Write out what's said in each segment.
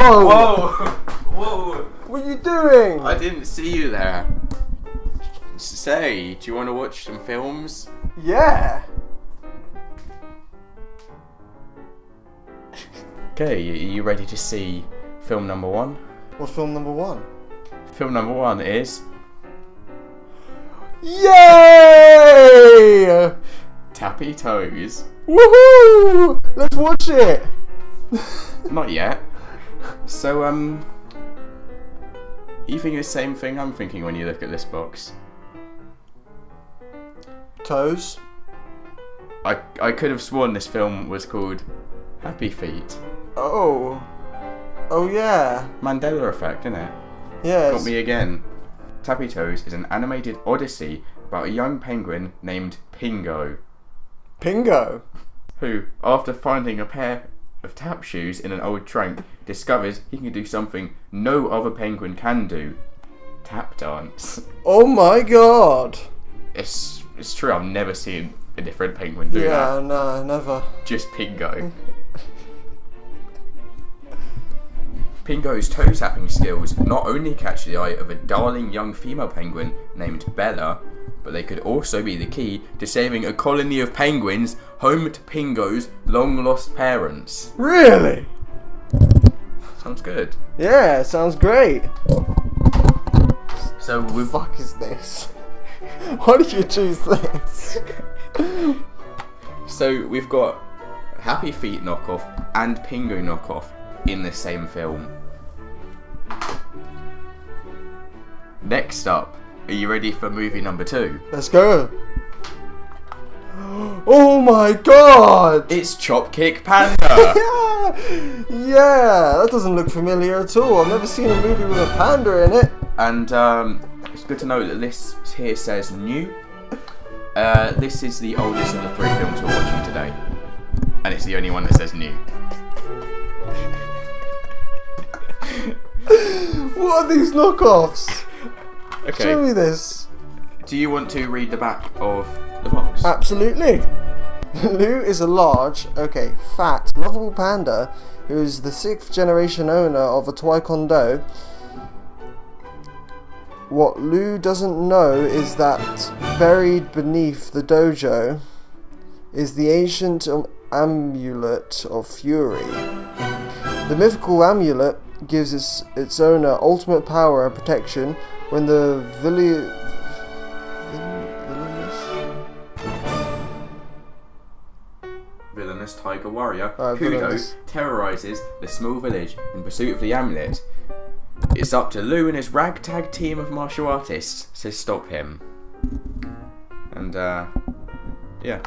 Whoa! Whoa! Whoa! What are you doing? I didn't see you there. Say, do you want to watch some films? Yeah. Okay, are you ready to see film number 1? What's film number 1? Film number 1 is... Yay! Tappy Toes. Woohoo! Let's watch it. Not yet. So, you think the same thing I'm thinking when you look at this box? Toes. I could have sworn this film was called Happy Feet. Oh. Oh yeah. Mandela effect, isn't it? Yes. Got me again. Tappy Toes is an animated odyssey about a young penguin named Pingo, Pingo. who, after finding a pair of tap shoes in an old trunk, discovers he can do something no other penguin can do: tap dance. Oh my god. It's true, I've never seen a different penguin do that. Yeah, no, never. Just Pingo. Pingo's toe tapping skills not only catch the eye of a darling young female penguin named Bella, but they could also be the key to saving a colony of penguins home to Pingo's long lost parents. Really? Sounds good. Yeah, sounds great. So What the we've fuck is this? Why did you choose this? we've got Happy Feet knockoff and Pingo knockoff in the same film. Next up, are you ready for movie number 2? Let's go. Oh my god! It's Chop Kick Panda. Yeah, that doesn't look familiar at all. I've never seen a movie with a panda in it. And it's good to know that this here says new. This is the oldest of the 3 films we're watching today, and it's the only one that says new. What are these knockoffs? Okay. Show me this. Do you want to read the back of the box? Absolutely. Lou is a large, fat, lovable panda who is the 6th generation owner of a toy condo. What Lou doesn't know is that buried beneath the dojo is the ancient amulet of Fury. The mythical amulet gives its owner ultimate power and protection when the villainous tiger warrior Kudo villainous. terrorizes the small village in pursuit of the amulet. It's up to Lou and his ragtag team of martial artists to stop him. And yeah,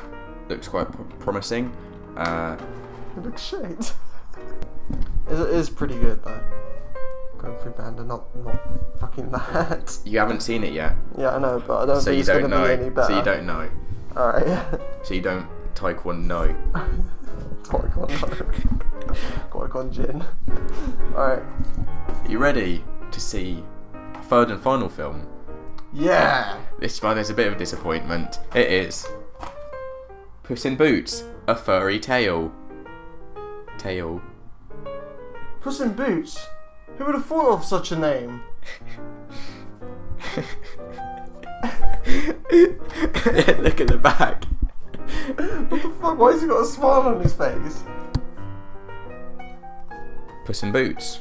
looks quite promising. It looks shit. It is pretty good though. Kung Fu Panda, not fucking that. You haven't seen it yet, Yeah, I know, but I don't so think you it's don't gonna know. be any better. So you don't know. Alright. So you don't taekwondo. Qui-Gon Jinn. Alright. Are you ready to see a third and final film? Yeah! This one is a bit of a disappointment. It is Puss in Boots: A Furry Tale. Puss in Boots? Who would have thought of such a name? Look at the back. What the fuck? Why has he got a smile on his face? Puss in Boots.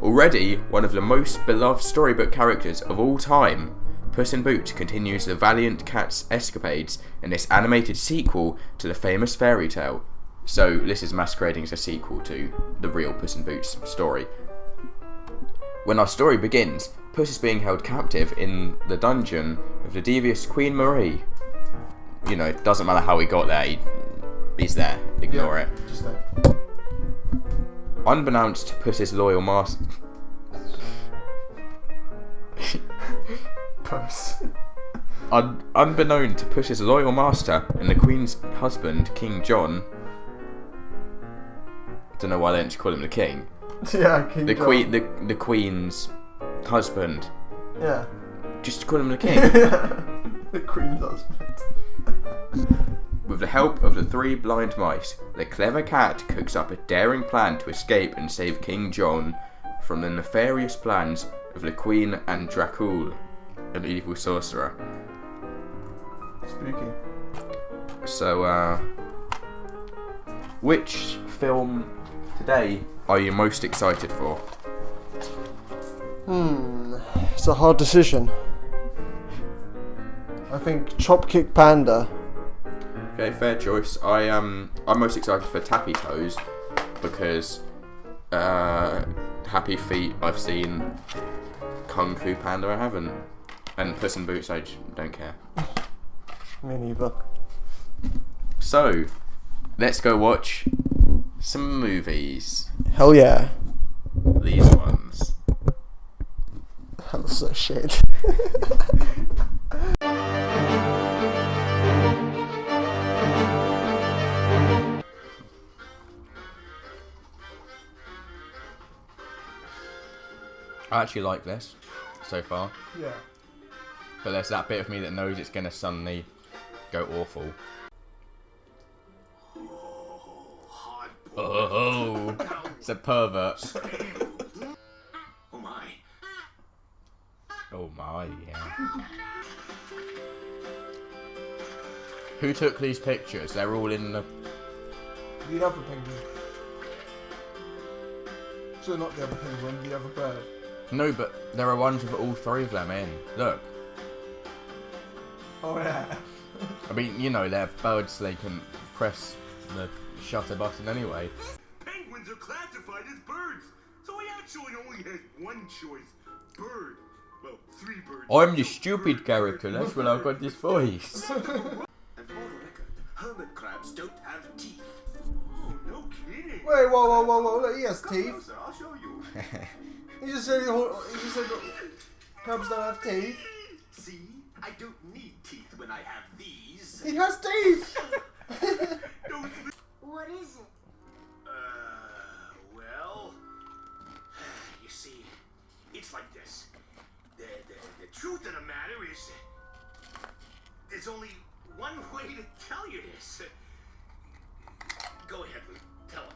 Already one of the most beloved storybook characters of all time, Puss in Boots continues the valiant cat's escapades in this animated sequel to the famous fairy tale. So this is masquerading as a sequel to the real Puss in Boots story. When our story begins, Puss is being held captive in the dungeon of the devious Queen Marie. You know, it doesn't matter how he got there, he's there. Ignore it. Just there. Unbeknownst to Puss's loyal master... Puss. Unbeknown to Puss's loyal master and the Queen's husband, King John... Don't know why they didn't call him the King. Yeah, King John. The Queen's husband. Yeah. Just call him the King. The Queen's husband. With the help of the 3 blind mice, the clever cat cooks up a daring plan to escape and save King John from the nefarious plans of the Queen and Dracul, an evil sorcerer. Spooky. So, which film today are you most excited for? It's a hard decision. I think Chop Kick Panda. Okay, fair choice. I'm most excited for Tappy Toes because Happy Feet I've seen, Kung Fu Panda I haven't, and Puss in Boots I just don't care. Me neither. So, let's go watch some movies. Hell yeah. These ones. That was so shit. I actually like this so far, Yeah. but there's that bit of me that knows it's gonna suddenly go awful. Oh, it's a pervert. Oh my. Oh my, yeah. Who took these pictures? They're all in the... The other penguin. So not the other penguin, the other bird. No, but there are ones with all 3 of them in. Look. Oh yeah. I mean, you know, they're birds, so they can press the shutter button anyway. Penguins are classified as birds, so we actually only had one choice. Bird. Well, 3 birds. I'm the stupid character, that's when I got this voice. And for the record, hermit crabs don't have teeth. Oh, no kidding. Wait, whoa, look, he has Come teeth. closer, I'll show you. He just said crabs don't have teeth. See? I don't need teeth when I have these. He has teeth! Don't What is it? Well, you see, it's like this. The truth of the matter is, there's only one way to tell you this. Go ahead, Luke. Tell him.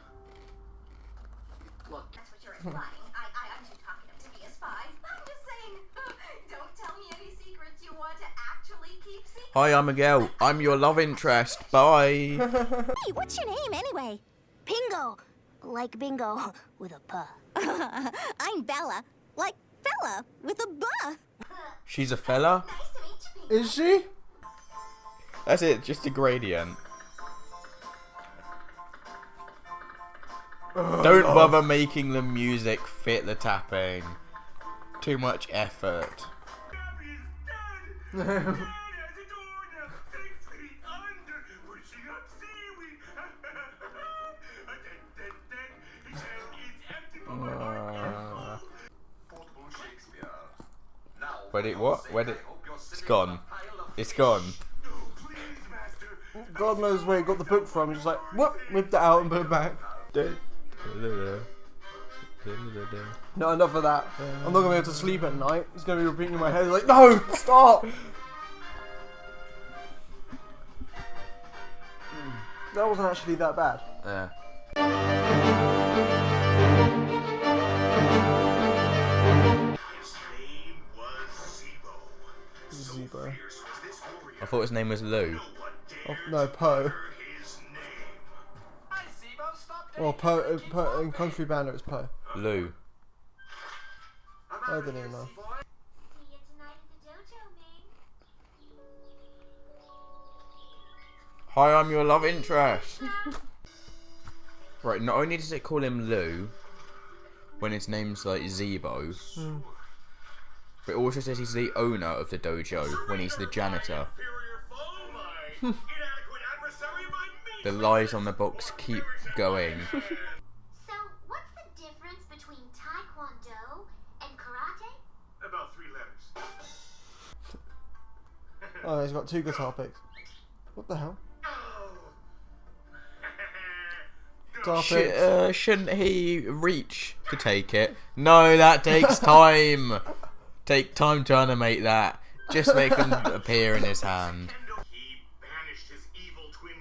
Look, that's what you're implying. I'm too talkative to be a spy. I'm just saying, don't tell me any secrets you want to actually keep secret. Hi, I'm Miguel. I'm your love interest. Bye. Hey, what's your name anyway? Pingo. Like bingo with a puh. I'm Bella. Like fella with a buh. She's a fella? Nice to meet you, Pink. Is she? That's it, just a gradient. Don't bother making the music fit the tapping. Too much effort. Tappy is dead. Dead as a doornail, 6 feet under, pushing up seaweed. Dead. His hand is empty, but my heart is full. Shakespeare. Now, Where'd it what? Where'd it? It's gone. It's gone. oh, please, master. God knows where he got the book from. He's just like, whoop, whipped it out and put it back. No, enough of that. I'm not going to be able to sleep at night. It's going to be repeating in my head. Like, no, stop! That wasn't actually that bad. Yeah. His name was Zebo. So Zebo. fierce was this warrior. I thought his name was Lou. No one Oh, dared no, Poe. utter his name. Well, Poe in Kung Fu Panda it's Poe. Lou. I don't even know. See you tonight at the dojo, Ming. Hi, I'm your love interest. Right, not only does it call him Lou when his name's like Zebo, but it also says he's the owner of the dojo when he's the janitor. Inferior foe, my inadequate adversary, my The lies on the box keep going. So, what's the difference between Taekwondo and Karate? About 3 letters. Oh, he's got 2 guitar picks. What the hell? Guitar picks. Shouldn't he reach to take it? No, that takes time. Take time to animate that. Just make him appear in his hand. He banished his evil twin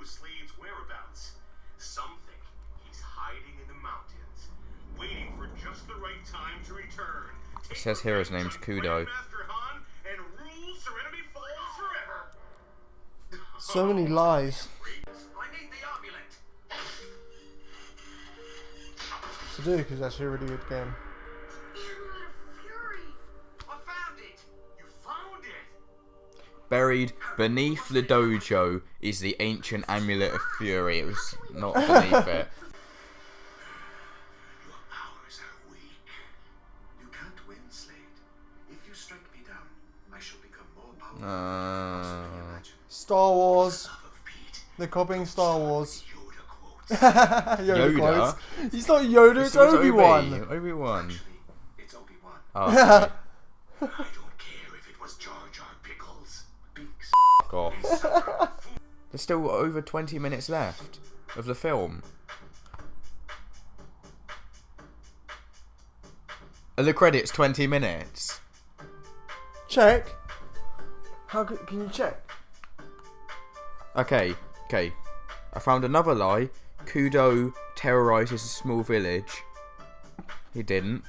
Slade's whereabouts. Some think he's hiding in the mountains, waiting for just the right time to return. It says here his name's Kudo. And rule Serenity Falls forever. So many lies. I need the amulet. To do, because that's a really good game. Amulet of Fury. I found it. You found it. Buried beneath the dojo is the ancient amulet of fury. It was not beneath it. Your powers are weak. You can't win, Slade. If you strike me down, I shall become more powerful than you imagine. Star Wars. Love of Pete. They're copying Star Wars. Yoda quotes. Yoda Yoda? quotes. He's not Yoda, it's Obi-Wan. Obi-Wan. Actually, it's Obi-Wan. Oh, okay. I don't care if it was Jar Jar Pickles. Binks. Fuck off. There's still over 20 minutes left of the film. Are the credits 20 minutes? Check. Can you check? Okay. I found another lie. Kudo terrorizes a small village. He didn't.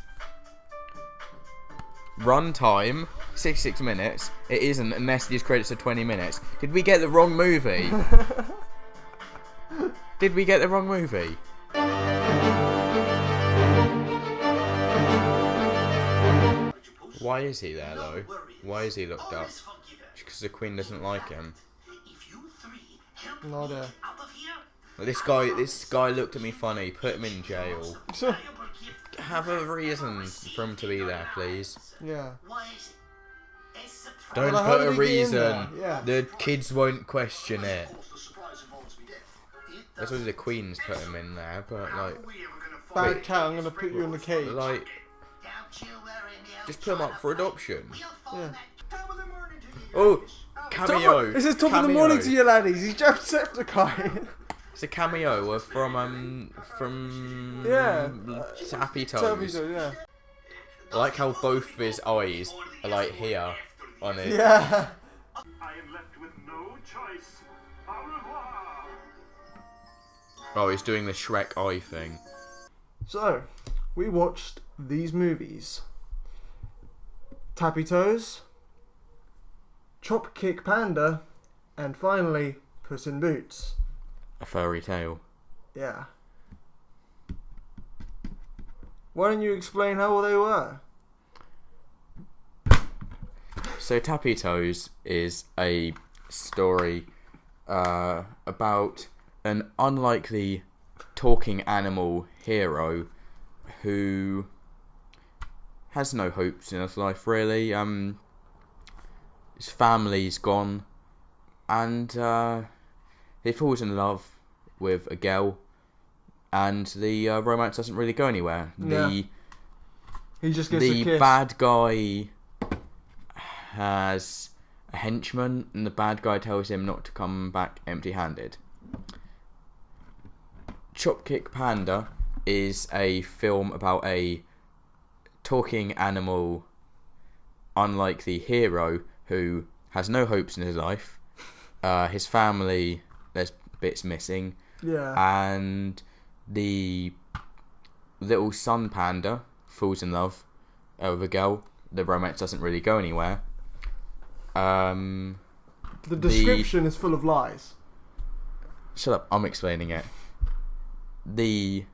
Run time 66 minutes. It isn't unless these credits are 20 minutes. Did we get the wrong movie? Did we get the wrong movie? Why is he there though? Why is he looked up? Because the Queen doesn't like him. If you three help Not me a... out of here, This guy looked at me funny. Put him in jail. So, Have a reason for him to be there, please. yeah. why is it? A surprise. Don't Well, how put a did he get in there? reason. Yeah. The kids won't question it. Of course, the surprise involves me death. It That's why the Queen's put him in there, but like, How are we ever gonna find Bad cat, I'm gonna put you in the cage. like, Don't you worry, Neil. just put him up for adoption. We'll find Yeah. that top of the morning to you. Oh, cameo. It says top of the morning to you laddies. He's Jacksepticeye. It's a cameo from Yeah. Tappy Tappy Toes. Toes, yeah. I like how both of his eyes are like here on it. Yeah. I am left with no choice. Au revoir. Oh, he's doing the Shrek eye thing. So, we watched these movies. Tappy Toes, Chop Kick Panda, and finally, Puss in Boots. A furry tale. Yeah. Why don't you explain how they were? So Tappy Toes is a story about an unlikely talking animal hero who has no hopes in his life really. His family's gone, and he falls in love with a girl, and the romance doesn't really go anywhere. Yeah. He just gets a The kiss. bad guy has a henchman, and the bad guy tells him not to come back empty-handed. Chop Kick Panda is a film about a talking animal, unlike the hero, who has no hopes in his life. His family, there's bits missing. Yeah. And the little son panda falls in love with a girl. The romance doesn't really go anywhere. The description is full of lies. Shut up, I'm explaining it. The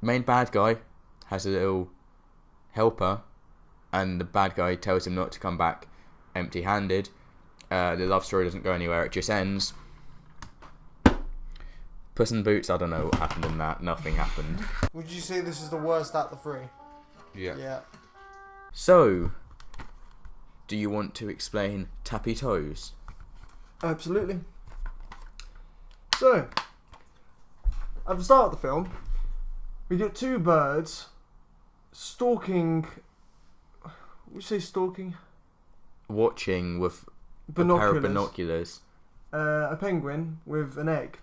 main bad guy has a little helper, and the bad guy tells him not to come back empty-handed. The love story doesn't go anywhere, it just ends. Puss in Boots, I don't know what happened in that. Nothing happened. Would you say this is the worst out of the three? Yeah. Yeah. So, do you want to explain Tappy Toes? Absolutely. So, at the start of the film, we get two birds stalking. Would you say stalking? Watching with Binoculars. a pair of binoculars. A penguin with an egg.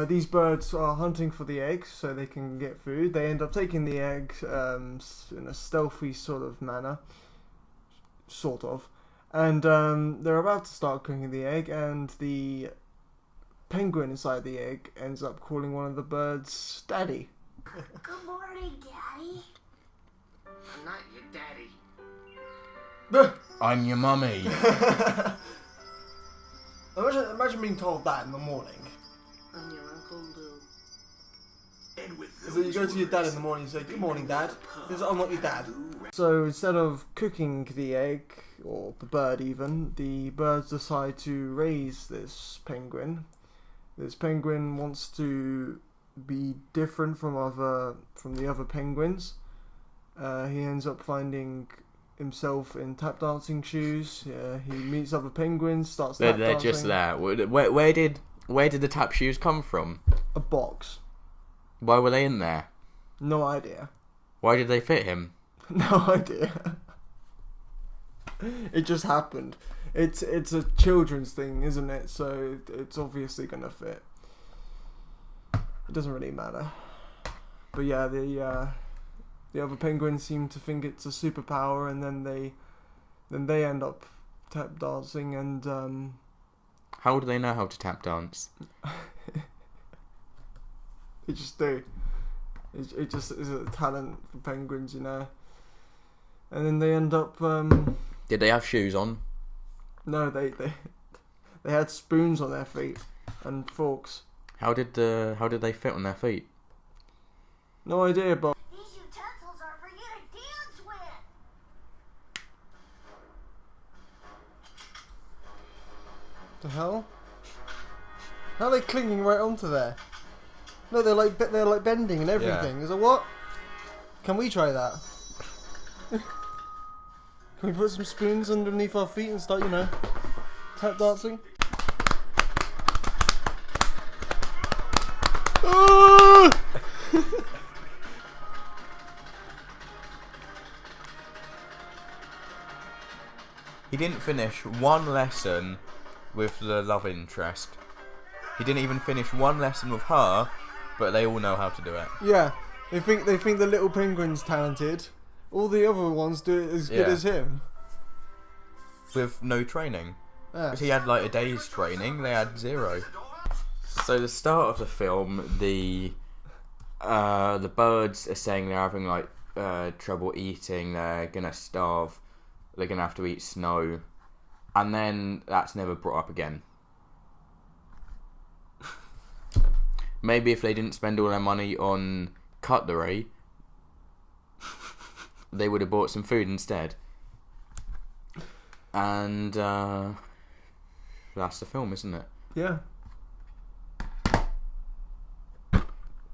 These birds are hunting for the eggs so they can get food. They end up taking the eggs in a stealthy sort of manner. Sort of. And they're about to start cooking the egg, and the penguin inside the egg ends up calling one of the birds Daddy. Good morning, Daddy. I'm not your daddy. I'm your mummy. Imagine being told that in the morning. I'm your Uncle Lou. And with So you go to your dad in the morning and say, "Good morning, Dad." He says, "I'm not your dad." So instead of cooking the egg, or the bird even, the birds decide to raise this penguin. This penguin wants to be different from the other penguins. He ends up finding himself in tap dancing shoes. He meets other penguins, starts tap They're dancing. just there. Where did the tap shoes come from? A box. Why were they in there? No idea. Why did they fit him? No idea. It just happened. It's a children's thing, isn't it? So it's obviously gonna fit. It doesn't really matter. But yeah, the other penguins seem to think it's a superpower, and then they end up tap dancing, and How do they know how to tap dance? they just do. It just is a talent for penguins, you know. And then they end up. Did they have shoes on? No, they had spoons on their feet and forks. How did they fit on their feet? No idea, but These utensils are for you to dance with. the hell? How are they clinging right onto there? No, they're like bending and everything. Yeah. Is it what? Can we try that? Can we put some spoons underneath our feet and start, tap dancing? He didn't finish one lesson with the love interest. He didn't even finish one lesson with her, but they all know how to do it. Yeah, they think the little penguin's talented. All the other ones do it as good Yeah. as him. With no training. Yeah. He had like a day's training, they had 0. So the start of the film, the birds are saying they're having like trouble eating, they're gonna starve, they're gonna have to eat snow, and then that's never brought up again. Maybe if they didn't spend all their money on cutlery, they would have bought some food instead. And that's the film, isn't it? Yeah.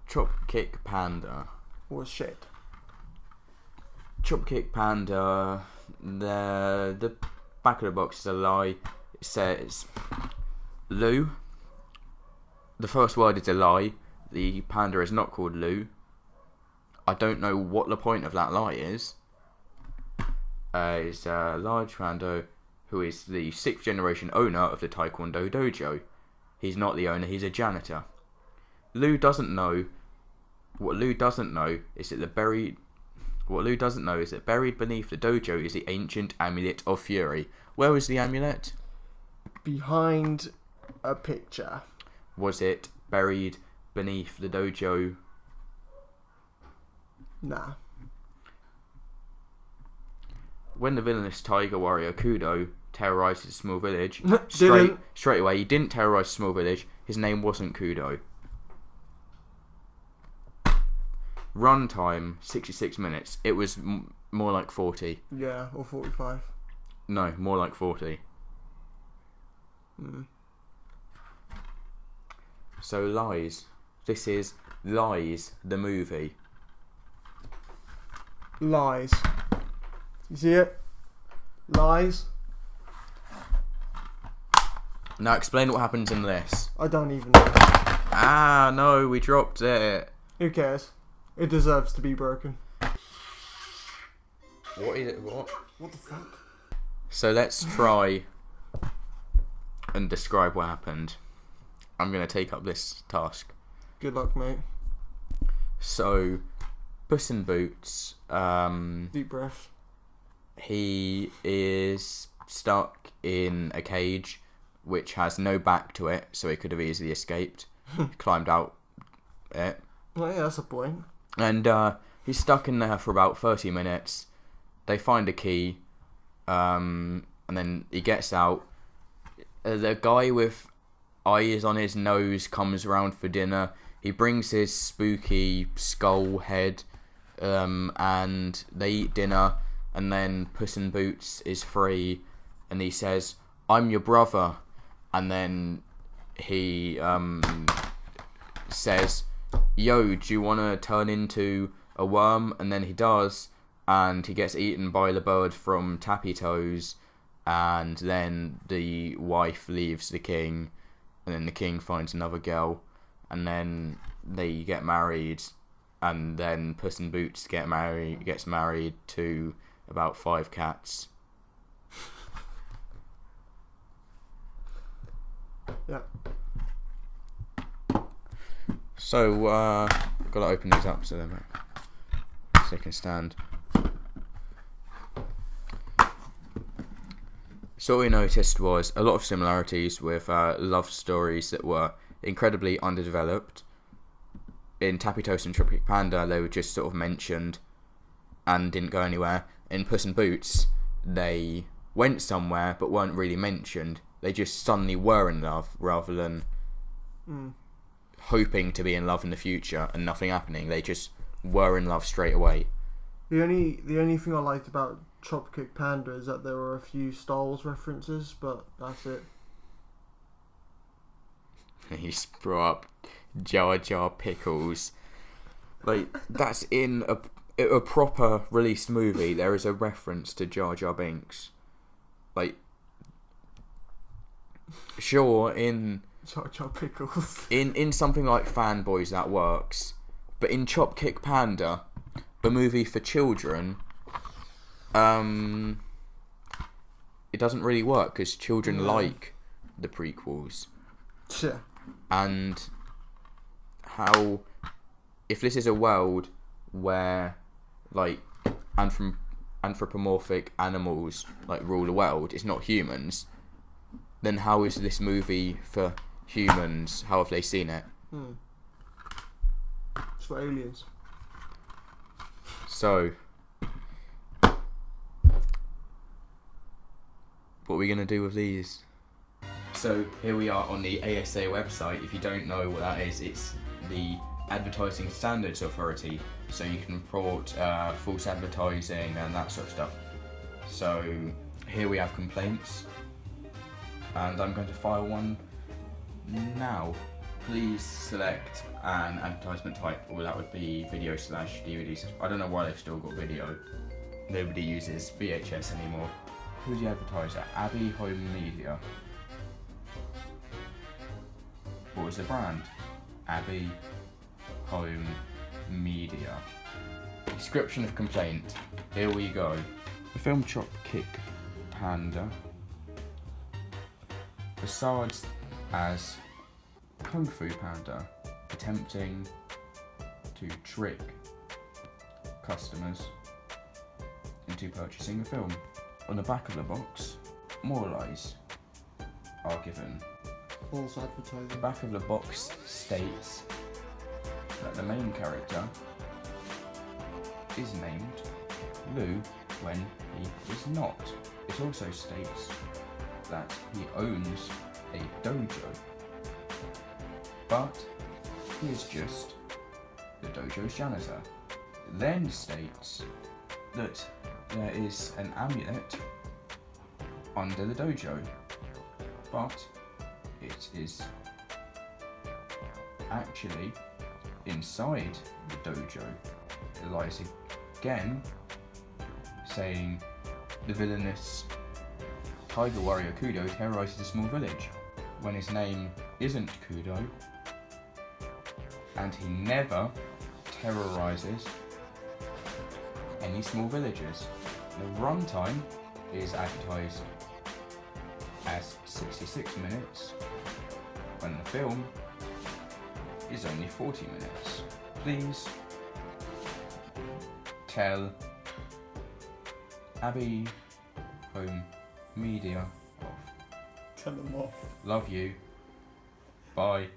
Chopkick Panda. Was shit. Chopkick Panda. The back of the box is a lie. It says Lou. The first word is a lie. The panda is not called Lou. I don't know what the point of that lie is. It's a large panda who is the 6th generation owner of the Taekwondo dojo. He's not the owner, he's a janitor. Lou doesn't know. What Lou doesn't know is that buried beneath the dojo is the ancient amulet of Fury. Where was the amulet? Behind a picture. Was it buried beneath the dojo? Nah. When the villainous tiger warrior Kudo terrorized a small village, Didn't. straight away he didn't terrorize a small village. His name wasn't Kudo. Runtime 66 minutes. It was more like 40. Yeah, or 45. No, more like 40. So Lies. This is Lies, the movie. Lies. You see it? Lies. Now explain what happens in this. I don't even know. Ah, no, we dropped it. Who cares? It deserves to be broken. What is it? What? What the fuck? So let's try and describe what happened. I'm going to take up this task. Good luck, mate. So, Puss in Boots, Deep breath. he is stuck in a cage which has no back to it, so he could have easily escaped. Climbed out it. Well, yeah, that's a point. And he's stuck in there for about 30 minutes. They find a key, and then he gets out. The guy with eyes on his nose comes around for dinner. He brings his spooky skull head, and they eat dinner. And then Puss in Boots is free, and he says, "I'm your brother." And then he says, "Yo, do you want to turn into a worm?" And then he does, and he gets eaten by the bird from Tappy Toes. And then the wife leaves the king, and then the king finds another girl, and then they get married, and then Puss in Boots gets married to about 5 cats. Yeah. So gotta open these up so they can stand. So what we noticed was a lot of similarities with love stories that were incredibly underdeveloped. In Tappy Toast and Tropic Panda, they were just sort of mentioned and didn't go anywhere. In Puss in Boots, they went somewhere but weren't really mentioned. They just suddenly were in love rather than hoping to be in love in the future and nothing happening. They just were in love straight away. The only thing I liked about Tropic Panda is that there were a few Star Wars references, but that's it. He brought up Jar Jar Pickles. Like, that's in a proper released movie. There is a reference to Jar Jar Binks. Like, sure, in Jar Jar Pickles. in something like Fanboys that works, but in Chop Kick Panda, a movie for children, it doesn't really work because children like the prequels. Yeah. And how, if this is a world where like anthropomorphic animals like rule the world, it's not humans, then how is this movie for humans? How have they seen it? It's for aliens. So what are we going to do with these? So here we are on the ASA website. If you don't know what that is, it's the Advertising Standards Authority. So you can report false advertising and that sort of stuff. So here we have complaints, and I'm going to file one now. Please select an advertisement type, or that would be video/DVDs. I don't know why they've still got video. Nobody uses VHS anymore. Who's the advertiser? Aweigh Home Media. What was the brand? Aweigh Home Media. Description of complaint. Here we go. The film Chop Kick Panda facades as Kung Fu Panda, attempting to trick customers into purchasing the film. On the back of the box, more lies are given. False advertising. The back of the box states that the main character is named Lou when he is not. It also states that he owns a dojo, but he is just the dojo's janitor. It then states that there is an amulet under the dojo, but it is actually inside the dojo. It lies again, saying the villainous tiger warrior Kudo terrorizes a small village, when his name isn't Kudo, and he never terrorizes any small villages. The runtime is advertised as 66 minutes, when the film is only 40 minutes. Please tell Aweigh Home Media of Turn them off. Love you. Bye.